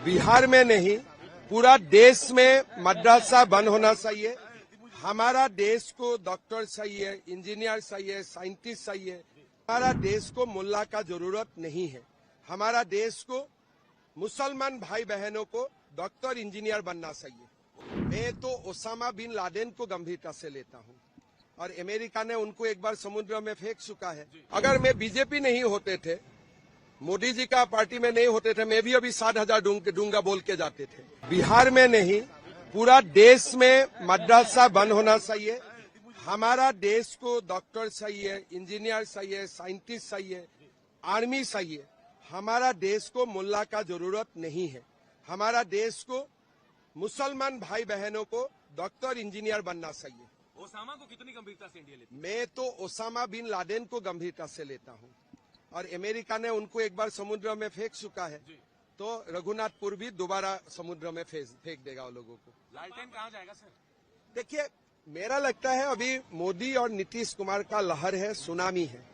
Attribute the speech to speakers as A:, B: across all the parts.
A: बिहार में नहीं, पूरा देश में मदरसा बंद होना चाहिए। हमारा देश को डॉक्टर चाहिए, इंजीनियर चाहिए, साइंटिस्ट चाहिए। हमारा देश को मुल्ला का जरूरत नहीं है। हमारा देश को मुसलमान भाई बहनों को डॉक्टर इंजीनियर बनना चाहिए। मैं तो ओसामा बिन लादेन को गंभीरता से लेता हूं और अमेरिका ने उनको एक बार समुद्र में फेंक चुका है। अगर मैं बीजेपी नहीं होते थे, मोदी जी का पार्टी में नहीं होते थे, मैं भी अभी 60,000 दूंगा बोल के जाते थे। बिहार में नहीं, पूरा देश में मदरसा बंद होना चाहिए। हमारा देश को डॉक्टर चाहिए, इंजीनियर चाहिए, साइंटिस्ट चाहिए, आर्मी चाहिए। हमारा देश को मुल्ला का जरूरत नहीं है। हमारा देश को मुसलमान भाई बहनों को डॉक्टर इंजीनियर बनना चाहिए।
B: ओसामा को कितनी गंभीरता से इंडिया लेती है?
A: मैं तो ओसामा बिन लादेन को गंभीरता से लेता हूं और अमेरिका ने उनको एक बार समुद्र में फेंक चुका है, तो रघुनाथपुर भी दोबारा समुद्र में फेंक देगा उन लोगों को।
B: लालटेन कहाँ जाएगा सर?
A: देखिए, मेरा लगता है अभी मोदी और नीतीश कुमार का लहर है, सुनामी है।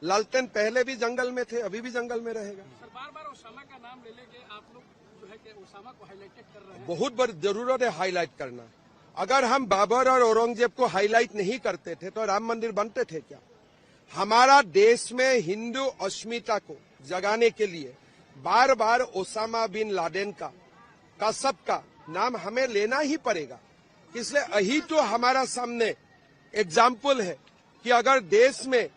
A: लालटेन पहले भी जंगल में थे, अभी भी जंगल में रहेगा।
C: सर, बार-बार ओसामा का नाम ले लेके आप लोग जो है कि ओसामा को हाईलाइट कर रहे हैं।
A: बहुत बड़ी जरूरत है हाईलाइट करना। अगर हम बाबर और औरंगजेब को हाईलाइट नहीं करते थे तो राम मंदिर बनते थे क्या? हमारा देश में हिंदू अस्मिता को जगाने के लिए बार बार ओसामा बिन लादेन का कसब का नाम हमें लेना ही पड़ेगा। इसलिए यही तो हमारा सामने एग्जाम्पल है कि अगर देश में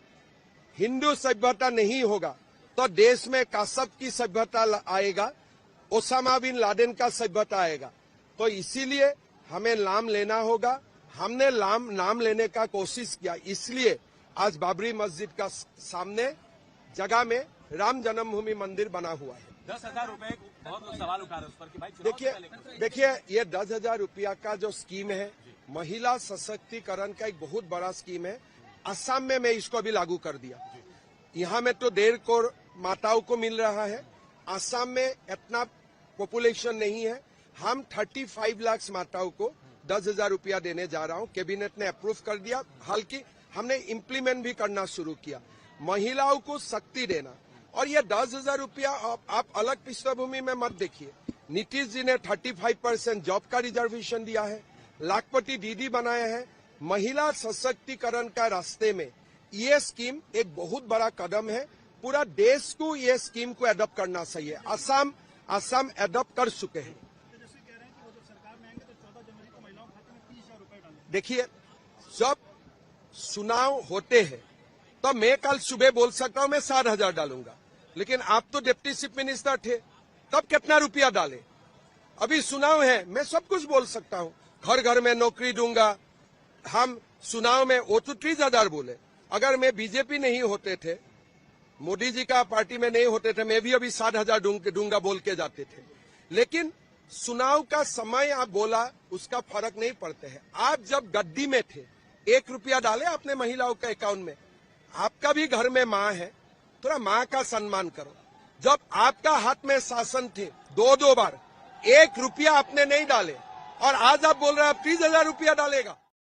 A: हिंदू सभ्यता नहीं होगा तो देश में कसब की सभ्यता आएगा, ओसामा बिन लादेन का सभ्यता आएगा। तो इसीलिए हमें नाम लेना होगा। हमने नाम लेने का कोशिश किया, इसलिए आज बाबरी मस्जिद का सामने जगह में राम जन्मभूमि मंदिर बना हुआ है।
B: 10,000 रुपए बहुत लोग सवाल उठा रहे हैं उस पर कि भाई
A: देखिए ये 10,000 रुपया का जो स्कीम है, महिला सशक्तिकरण का एक बहुत बड़ा स्कीम है। असम में मैं इसको अभी लागू कर दिया। यहाँ में तो 1.5 करोड़ माताओं को मिल रहा है। असम में इतना पॉपुलेशन नहीं है। हम 35 लाख माताओं को 10,000 रुपया देने जा रहा हूँ। कैबिनेट ने अप्रूव कर दिया। हालांकि हमने इम्प्लीमेंट भी करना शुरू किया। महिलाओं को शक्ति देना। और ये 10,000 रुपया आप अलग पृष्ठभूमि में मत देखिए। नीतीश जी ने 35% जॉब का रिजर्वेशन दिया है, लाखपति दीदी बनाए हैं। महिला सशक्तिकरण का रास्ते में ये स्कीम एक बहुत बड़ा कदम है। पूरा देश को ये स्कीम को एडॉप्ट करना चाहिए। असम एडॉप्ट कर चुके हैं। देखिए, जब चुनाव होते हैं तो मैं कल सुबह बोल सकता हूं मैं 7,000 डालूंगा, लेकिन आप तो डिप्टी चीफ मिनिस्टर थे, तब कितना रुपया डाले? अभी चुनाव है, मैं सब कुछ बोल सकता हूं। घर घर में नौकरी दूंगा। हम चुनाव में वो तो 30,000 बोले। अगर मैं बीजेपी नहीं होते थे, मोदी जी का पार्टी में नहीं होते थे, मैं भी अभी 60,000 दूंगा बोल के जाते थे। लेकिन चुनाव का समय आप बोला, उसका फर्क नहीं पड़ते है। आप जब गद्दी में थे, 1 रुपया डाले अपने महिलाओं के अकाउंट में। आपका भी घर में माँ है, थोड़ा माँ का सम्मान करो। जब आपका हाथ में शासन थे, 2 बार 1 रुपया आपने नहीं डाले और आज आप बोल रहे हैं आप 30,000 रुपया डालेगा।